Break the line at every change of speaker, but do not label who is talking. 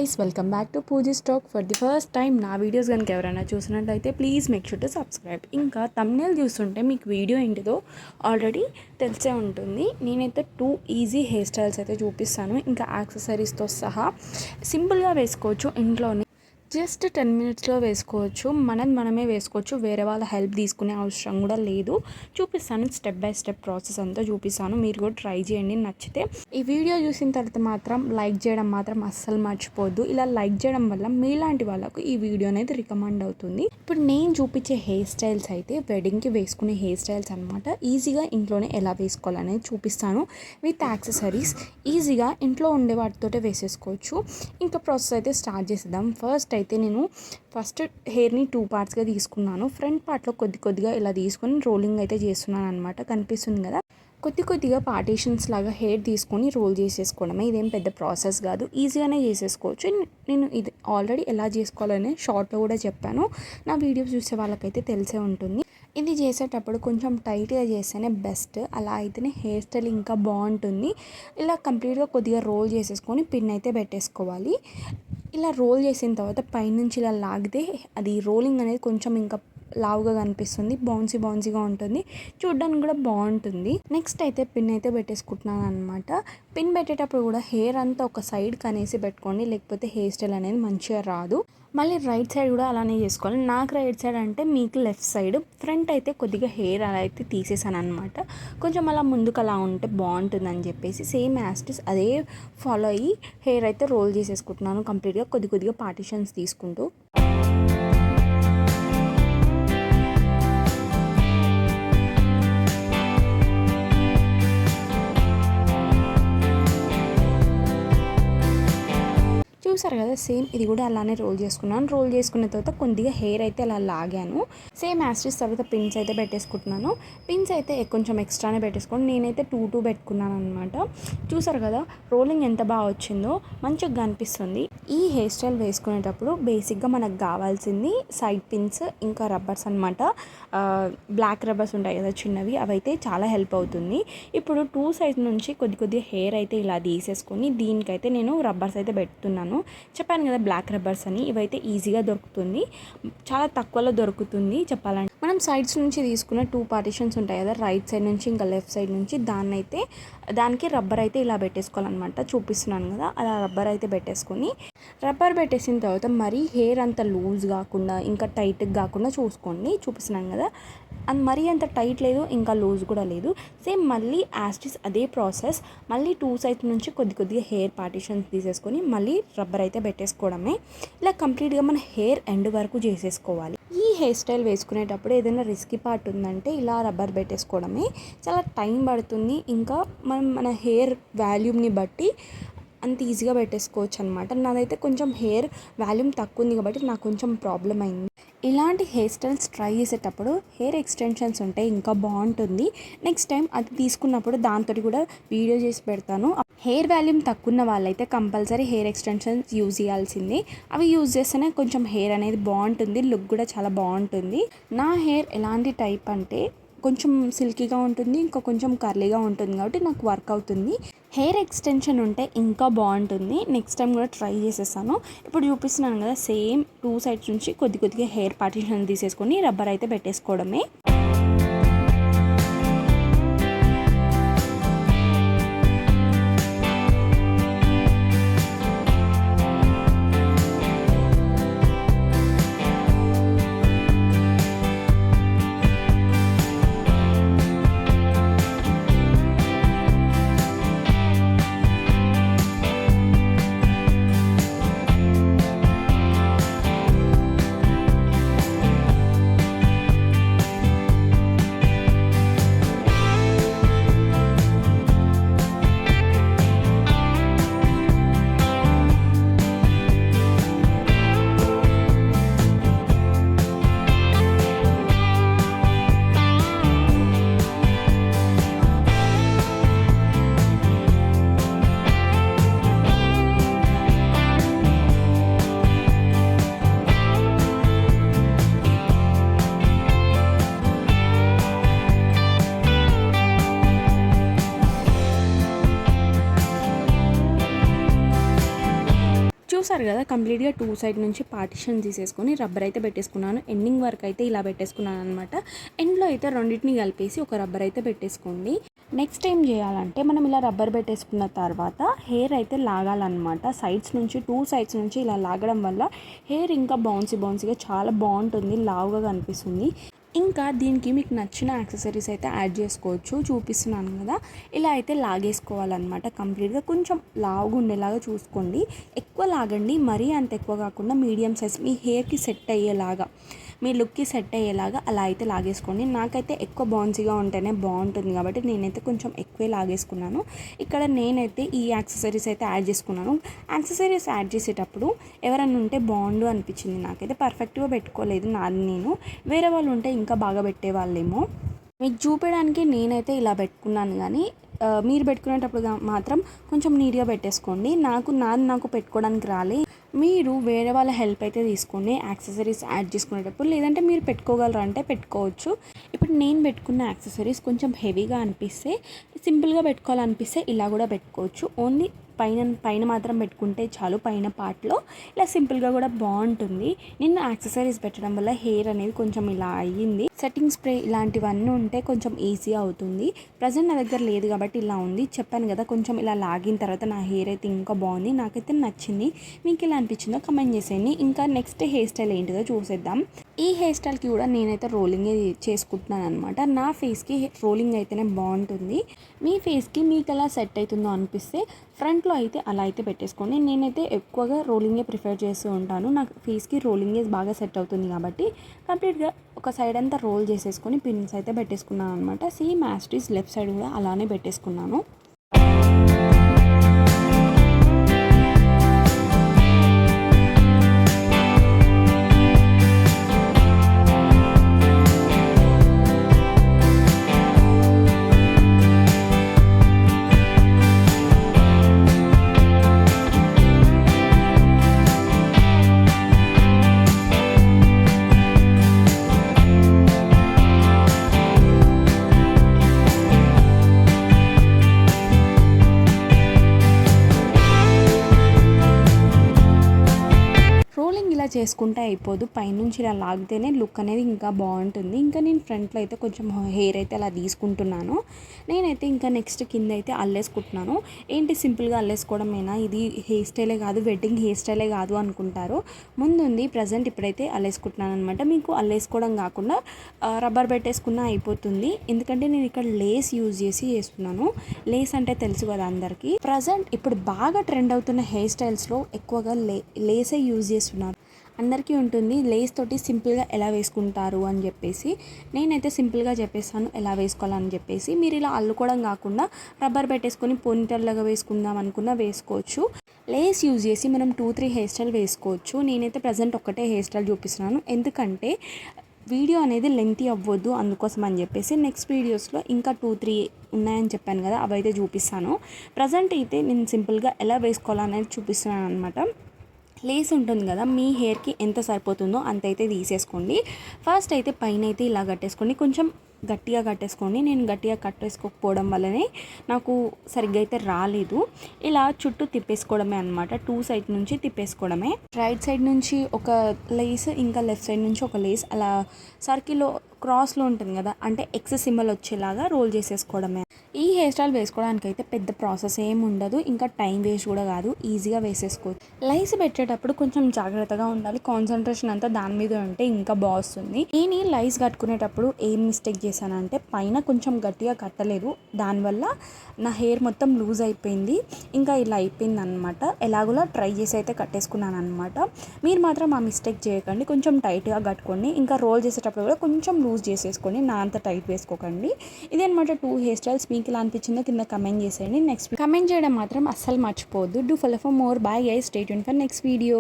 Guys, welcome back to Pooji stock. For the first time నా videos కనుక ఎవరైనా చూసినట్లయితే please make sure to subscribe. ఇంకా thumbnail చూస్తుంటే మీకు వీడియో ఏంటిదో ఆల్రెడీ తెలిసే ఉంటుంది. నేనైతే 2 ఈజీ హెయిర్ స్టైల్స్ అయితే చూపిస్తాను, ఇంకా యాక్సెసరీస్తో సహా సింపుల్గా వేసుకోవచ్చు. ఇంట్లోనే జస్ట్ 10 మినిట్స్లో వేసుకోవచ్చు. మనమే వేసుకోవచ్చు, వేరే వాళ్ళ హెల్ప్ తీసుకునే అవసరం కూడా లేదు. చూపిస్తాను, స్టెప్ బై స్టెప్ ప్రాసెస్ అంతా చూపిస్తాను. మీరు కూడా ట్రై చేయండి. నచ్చితే ఈ వీడియో చూసిన తర్వాత మాత్రం లైక్ చేయడం మాత్రం అస్సలు మర్చిపోద్దు. ఇలా లైక్ చేయడం వల్ల మీలాంటి వాళ్ళకు ఈ వీడియో అనేది రికమెండ్ అవుతుంది. ఇప్పుడు నేను చూపించే హెయిర్ స్టైల్స్ అయితే వెడ్డింగ్కి వేసుకునే హెయిర్ స్టైల్స్ అనమాట. ఈజీగా ఇంట్లోనే ఎలా వేసుకోవాలనేది చూపిస్తాను విత్ యాక్సెసరీస్. ఈజీగా ఇంట్లో ఉండే వాటితోటే వేసేసుకోవచ్చు. ఇంకా ప్రాసెస్ అయితే స్టార్ట్ చేసేద్దాం. నేను ఫస్ట్ హెయిర్ని 2 పార్ట్స్గా తీసుకున్నాను. ఫ్రంట్ పార్ట్లో కొద్దిగా ఇలా తీసుకొని రోలింగ్ అయితే చేస్తున్నాను అనమాట. కనిపిస్తుంది కదా, కొద్దిగా పార్టీషన్స్ లాగా హెయిర్ తీసుకొని రోల్ చేసేసుకోవడమే. ఇదేం పెద్ద ప్రాసెస్ కాదు, ఈజీగానే చేసేసుకోవచ్చు. నేను ఇది ఆల్రెడీ ఎలా చేసుకోవాలని షార్ట్లో కూడా చెప్పాను. నా వీడియోస్ చూసే వాళ్ళకైతే తెలిసే ఉంటుంది. ఇది చేసేటప్పుడు కొంచెం టైట్గా చేస్తేనే బెస్ట్, అలా అయితేనే హెయిర్ స్టైల్ ఇంకా బాగుంటుంది. ఇలా కంప్లీట్గా కొద్దిగా రోల్ చేసేసుకొని పిన్ అయితే పెట్టేసుకోవాలి. ఇలా రోల్ చేసిన తర్వాత పైనుంచి ఇలా లాగితే అది రోలింగ్ అనేది కొంచెం ఇంకా లావుగా కనిపిస్తుంది, బౌన్సీగా ఉంటుంది, చూడడానికి కూడా బాగుంటుంది. నెక్స్ట్ అయితే పిన్ అయితే పెట్టేసుకుంటున్నాను అనమాట. పిన్ పెట్టేటప్పుడు కూడా హెయిర్ అంతా ఒక సైడ్ కనేసి పెట్టుకోండి, లేకపోతే హెయిర్ స్టైల్ అనేది మంచిగా రాదు. మళ్ళీ రైట్ సైడ్ కూడా అలానే చేసుకోవాలి. నాకు రైట్ సైడ్ అంటే మీకు లెఫ్ట్ సైడ్. ఫ్రంట్ అయితే కొద్దిగా హెయిర్ అలా అయితే తీసేసాను అనమాట. కొంచెం అలా ముందుకు అలా ఉంటే బాగుంటుందని చెప్పేసి సేమ్ యాస్టిస్ అదే ఫాలో అయ్యి హెయిర్ అయితే రోల్ చేసేసుకుంటున్నాను కంప్లీట్గా, కొద్దిగా పార్టిషన్స్ తీసుకుంటూ. చూసారు కదా, సేమ్ ఇది కూడా అలానే రోల్ చేసుకున్నాను. రోల్ చేసుకున్న తర్వాత కొద్దిగా హెయిర్ అయితే అలా లాగాను. సేమ్ యాస్టిస్ తర్వాత పిన్స్ అయితే పెట్టేసుకుంటున్నాను. పిన్స్ అయితే కొంచెం ఎక్స్ట్రానే పెట్టేసుకోండి. నేనైతే 2 పెట్టుకున్నాను అనమాట. చూసారు కదా రోలింగ్ ఎంత బాగా వచ్చిందో, మంచిగా కనిపిస్తుంది. ఈ హెయిర్ స్టైల్ వేసుకునేటప్పుడు బేసిక్గా మనకు కావాల్సింది సైడ్ పిన్స్, ఇంకా రబ్బర్స్ అనమాట. బ్లాక్ రబ్బర్స్ ఉంటాయి కదా చిన్నవి, అవైతే చాలా హెల్ప్ అవుతుంది. ఇప్పుడు 2 సైడ్ నుంచి కొద్దిగా హెయిర్ అయితే ఇలా తీసేసుకొని దీనికైతే నేను రబ్బర్స్ అయితే పెడుతున్నాను. చెప్పాను కదా బ్లాక్ రబ్బర్స్ అని, ఇవైతే ఈజీగా దొరుకుతుంది, చాలా తక్కువలో దొరుకుతుంది చెప్పాలంటే. మనం సైడ్స్ నుంచి తీసుకున్న 2 పార్టిషన్స్ ఉంటాయి కదా, రైట్ సైడ్ నుంచి ఇంకా లెఫ్ట్ సైడ్ నుంచి, దానికి రబ్బర్ అయితే ఇలా పెట్టేసుకోవాలన్నమాట. చూపిస్తున్నాను కదా, అలా రబ్బర్ అయితే పెట్టేసుకొని, రబ్బర్ పెట్టేసిన తర్వాత మరీ హెయిర్ అంత లూజ్ కాకుండా ఇంకా టైట్గా కాకుండా చూసుకోండి. చూపిస్తున్నాను కదా, మరీ అంత టైట్ లేదు, ఇంకా లూజ్ కూడా లేదు. సేమ్ మళ్ళీ యాస్టిస్ అదే ప్రాసెస్. మళ్ళీ 2 సైడ్స్ నుంచి కొద్దిగా హెయిర్ పార్టిషన్స్ తీసేసుకొని మళ్ళీ రబ్బర్ అయితే పెట్టేసుకోవడమే. ఇలా కంప్లీట్గా మన హెయిర్ ఎండ్ వరకు చేసేసుకోవాలి. ఈ హెయిర్ స్టైల్ వేసుకునేటప్పుడు ఏదైనా రిస్కీ పార్ట్ ఉందంటే ఇలా రబ్బర్ పెట్టేసుకోవడమే. చాలా టైం పడుతుంది, ఇంకా మన హెయిర్ వాల్యూమ్ని బట్టి అంత ఈజీగా పెట్టేసుకోవచ్చు అనమాట. నాదైతే కొంచెం హెయిర్ వాల్యూమ్ తక్కువ ఉంది కాబట్టి నాకు కొంచెం ప్రాబ్లం అయింది. ఇలాంటి హెయిర్ స్టైల్స్ ట్రై చేసేటప్పుడు హెయిర్ ఎక్స్టెన్షన్స్ ఉంటే ఇంకా బాగుంటుంది. నెక్స్ట్ టైం అది తీసుకున్నప్పుడు దాంతో కూడా వీడియో చేసి పెడతాను. హెయిర్ వాల్యూమ్ తక్కువ ఉన్న వాళ్ళైతే కంపల్సరీ హెయిర్ ఎక్స్టెన్షన్స్ యూజ్ చేయాల్సింది. అవి యూజ్ చేస్తేనే కొంచెం హెయిర్ అనేది బాగుంటుంది, లుక్ కూడా చాలా బాగుంటుంది. నా హెయిర్ ఎలాంటి టైప్ అంటే కొంచెం సిల్కీగా ఉంటుంది, ఇంకా కొంచెం కర్లీగా ఉంటుంది కాబట్టి నాకు వర్క్ అవుతుంది. హెయిర్ ఎక్స్టెన్షన్ ఉంటే ఇంకా బాగుంటుంది. నెక్స్ట్ టైం కూడా ట్రై చేసేస్తాను. ఇప్పుడు చూపిస్తున్నాను కదా, సేమ్ 2 సైడ్స్ నుంచి కొద్దిగా హెయిర్ పార్టిషన్ తీసేసుకొని రబ్బర్ అయితే పెట్టేసుకోవడమే. చూసారు కదా, కంప్లీట్గా 2 సైడ్ నుంచి పార్టిషన్ తీసేసుకొని రబ్బర్ అయితే పెట్టేసుకున్నాను. ఎండింగ్ వరకు అయితే ఇలా పెట్టేసుకున్నాను అనమాట. ఎండ్లో అయితే రెండింటిని కలిపేసి ఒక రబ్బర్ అయితే పెట్టేసుకోండి. నెక్స్ట్ ఏం చేయాలంటే మనం ఇలా రబ్బర్ పెట్టేసుకున్న తర్వాత హెయిర్ అయితే లాగాలన్నమాట. సైడ్స్ నుంచి 2 సైడ్స్ నుంచి ఇలా లాగడం వల్ల హెయిర్ ఇంకా బౌన్సీగా చాలా బాగుంటుంది, లావుగా కనిపిస్తుంది. ఇంకా దీనికి మీకు నచ్చిన యాక్సెసరీస్ అయితే యాడ్ చేసుకోవచ్చు. చూపిస్తున్నాను కదా, ఇలా అయితే లాగేసుకోవాలన్నమాట. కంప్లీట్గా కొంచెం లావుగా ఉండేలాగా చూసుకోండి. ఎక్కువ లాగండి, మరీ అంత ఎక్కువ కాకుండా మీడియం సైజ్, మీ హెయిర్కి సెట్ అయ్యేలాగా, మీ లుక్కి సెట్ అయ్యేలాగా అలా అయితే లాగేసుకోండి. నాకైతే ఎక్కువ బౌన్సీగా ఉంటేనే బాగుంటుంది కాబట్టి నేనైతే కొంచెం ఎక్కువే లాగేసుకున్నాను. ఇక్కడ నేనైతే ఈ యాక్సెసరీస్ అయితే యాడ్ చేసుకున్నాను. యాక్సెసరీస్ యాడ్ చేసేటప్పుడు ఎవరైనా ఉంటే బాగుండు అనిపించింది. నాకైతే పర్ఫెక్ట్గా పెట్టుకోలేదు నాది నేను, వేరే వాళ్ళు ఉంటే ఇంకా బాగా పెట్టేవాళ్ళేమో. మీకు చూపించడానికి నేనైతే ఇలా పెట్టుకున్నాను, కానీ మీరు పెట్టుకునేటప్పుడు మాత్రం కొంచెం నీట్గా పెట్టేసుకోండి. నాకు పెట్టుకోవడానికి రాలే. మీరు వేరే వాళ్ళ హెల్ప్ అయితే తీసుకోండి యాక్సెసరీస్ యాడ్ చేసుకునేటప్పుడు, లేదంటే మీరు పెట్టుకోగలరు అంటే పెట్టుకోవచ్చు. ఇప్పుడు నేను పెట్టుకున్న యాక్సెసరీస్ కొంచెం హెవీగా అనిపిస్తే, సింపుల్గా పెట్టుకోవాలనిపిస్తే ఇలా కూడా పెట్టుకోవచ్చు. ఓన్లీ పైన మాత్రం పెట్టుకుంటే చాలు, పైన పార్ట్లో ఇలా సింపుల్గా కూడా బాగుంటుంది. నేను యాక్సెసరీస్ పెట్టడం వల్ల హెయిర్ అనేది కొంచెం ఇలా అయ్యింది. సెట్టింగ్ స్ప్రే ఇలాంటివన్నీ ఉంటే కొంచెం ఈజీ అవుతుంది. ప్రజెంట్ నా దగ్గర లేదు కాబట్టి ఇలా ఉంది. చెప్పాను కదా, కొంచెం ఇలా లాగిన తర్వాత నా హెయిర్ అయితే ఇంకా బాగుంది, నాకైతే నచ్చింది. మీకు ఇలా అనిపించిందో కమెంట్ చేసేయండి. ఇంకా నెక్స్ట్ హెయిర్ స్టైల్ ఏంటిదో చూసేద్దాం. ఈ హెయిర్ స్టైల్కి కూడా నేనైతే రోలింగే చేసుకుంటున్నాను అనమాట. నా ఫేస్కి రోలింగ్ అయితేనే బాగుంటుంది. మీ ఫేస్కి మీకు ఎలా సెట్ అవుతుందో అనిపిస్తే ఫ్రంట్లో అయితే అలా అయితే పెట్టేసుకోండి. నేనైతే ఎక్కువగా రోలింగే ప్రిఫర్ చేస్తూ ఉంటాను. నాకు ఫేస్కి రోలింగే బాగా సెట్ అవుతుంది కాబట్టి కంప్లీట్గా ఒక సైడ్ అంతా రోల్ చేసేసుకొని పిన్స్ అయితే పెట్టేసుకున్నాను అనమాట. Same as it is left side కూడా అలానే పెట్టేసుకున్నాను. ఇలా చేసుకుంటే అయిపోదు, పైనుంచి ఇలా లాగితేనే లుక్ అనేది ఇంకా బాగుంటుంది. ఇంకా నేను ఫ్రంట్లో అయితే కొంచెం హెయిర్ అయితే అలా తీసుకుంటున్నాను. నేనైతే ఇంకా నెక్స్ట్ కింద అయితే అల్లేసుకుంటున్నాను. ఏంటి సింపుల్గా అల్లేసుకోవడమేనా, ఇది హెయిర్ స్టైలే కాదు, వెడ్డింగ్ హెయిర్ స్టైలే కాదు అనుకుంటారు. ముందుంది ప్రజెంట్ ఇప్పుడైతే అల్లేసుకుంటున్నాను అనమాట. మీకు అల్లేసుకోవడం కాకుండా రబ్బర్ పెట్టేసుకున్నా అయిపోతుంది. ఎందుకంటే నేను ఇక్కడ లేస్ యూజ్ చేస్తున్నాను. లేస్ అంటే తెలుసు కదా అందరికీ. ప్రజెంట్ ఇప్పుడు బాగా ట్రెండ్ అవుతున్న హెయిర్ స్టైల్స్లో ఎక్కువగా లేసే యూజ్ చేస్తున్నారు. అందరికీ ఉంటుంది లేస్ తోటి సింపుల్గా ఎలా వేసుకుంటారు అని చెప్పేసి. నేనైతే సింపుల్గా చెప్పేస్తాను ఎలా వేసుకోవాలని చెప్పేసి. మీరు ఇలా అల్లుకోవడం కాకుండా రబ్బర్ పెట్టేసుకొని పోనీటెల్లాగా వేసుకుందాం అనుకున్నా వేసుకోవచ్చు. లేస్ యూజ్ చేసి మనం 2-3 హెయిర్ స్టైల్ వేసుకోవచ్చు. నేనైతే ప్రజెంట్ ఒక్కటే హెయిర్ స్టైల్ చూపిస్తున్నాను, ఎందుకంటే వీడియో అనేది లెంతీ అవ్వద్దు, అందుకోసం అని చెప్పేసి. నెక్స్ట్ వీడియోస్లో ఇంకా 2-3 ఉన్నాయని చెప్పాను కదా, అవైతే చూపిస్తాను. ప్రజెంట్ అయితే నేను సింపుల్గా ఎలా వేసుకోవాలనేది చూపిస్తున్నాను అనమాట. లేస్ ఉంటుంది కదా, మీ హెయిర్కి ఎంత సరిపోతుందో అంత అయితే తీసేసుకోండి. ఫస్ట్ అయితే పైన అయితే ఇలా కట్టేసుకోండి, కొంచెం గట్టిగా కట్టేసుకోండి. నేను గట్టిగా కట్టేసుకోకపోవడం వల్లనే నాకు సరిగ్గా అయితే రాలేదు. ఇలా చుట్టూ తిప్పేసుకోవడమే అనమాట, 2 సైడ్ నుంచి తిప్పేసుకోవడమే. రైట్ సైడ్ నుంచి ఒక లేస్, ఇంకా లెఫ్ట్ సైడ్ నుంచి ఒక లేస్, అలా సర్కిల్లో క్రాస్లో ఉంటుంది కదా, అంటే ఎక్స్ సింబల్ వచ్చేలాగా రోల్ చేసేసుకోవడమే. ఈ హెయిర్ స్టైల్ వేసుకోవడానికి అయితే పెద్ద ప్రాసెస్ ఏమి ఉండదు, ఇంకా టైం వేస్ట్ కూడా కాదు, ఈజీగా వేసేసుకోవచ్చు. లైస్ పెట్టేటప్పుడు కొంచెం జాగ్రత్తగా ఉండాలి, కాన్సన్ట్రేషన్ అంతా దాని మీద ఉంటే ఇంకా బాగుంది. నేను లైస్ కట్టుకునేటప్పుడు ఏం మిస్టేక్ చేశానంటే పైన కొంచెం గట్టిగా కట్టలేదు, దానివల్ల నా హెయిర్ మొత్తం లూజ్ అయిపోయింది, ఇంకా ఇలా అయిపోయింది అనమాట. ఎలాగోలా ట్రై చేసి అయితే కట్టేసుకున్నాను అనమాట. మీరు మాత్రం ఆ మిస్టేక్ చేయకండి, కొంచెం టైట్గా కట్టుకోండి. ఇంకా రోల్ చేసేటప్పుడు కూడా కొంచెం లూజ్ చేసేసుకోండి, నా అంత టైట్ వేసుకోకండి. ఇదే అనమాట 2 హెయిర్ స్టైల్స్. మీకు ఇలా అనిపించిందో కింద కమెంట్ చేసేయండి. నెక్స్ట్ కమెంట్ చేయడం మాత్రం అస్సలు మర్చిపోవద్దు. Do follow for more. Bye guys, stay tuned for next video.